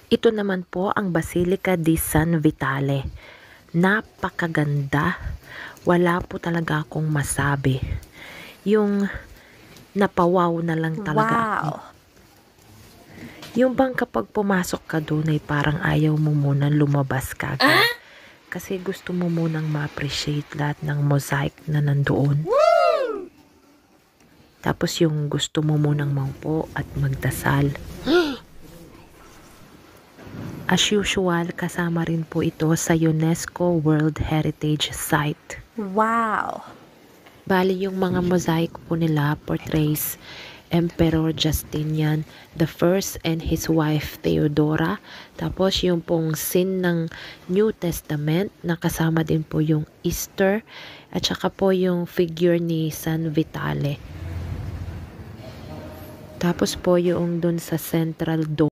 Ito naman po ang Basilica di San Vitale. Napakaganda. Wala po talaga akong masabi. Yung napawaw na lang talaga ako. Wow! Yung bang kapag pumasok ka doon ay parang ayaw mo munang lumabas kagad. Kasi gusto mo munang ma-appreciate lahat ng mosaic na nandoon. Tapos yung gusto mo munang maupo at magdasal. As usual, kasama rin po ito sa UNESCO World Heritage Site. Wow! Bali yung mga mosaic po nila portrays Emperor Justinian the First and his wife Theodora. Tapos yung pong scene ng New Testament na kasama din po yung Easter at saka po yung figure ni San Vitale. Tapos po yung dun sa Central Dome.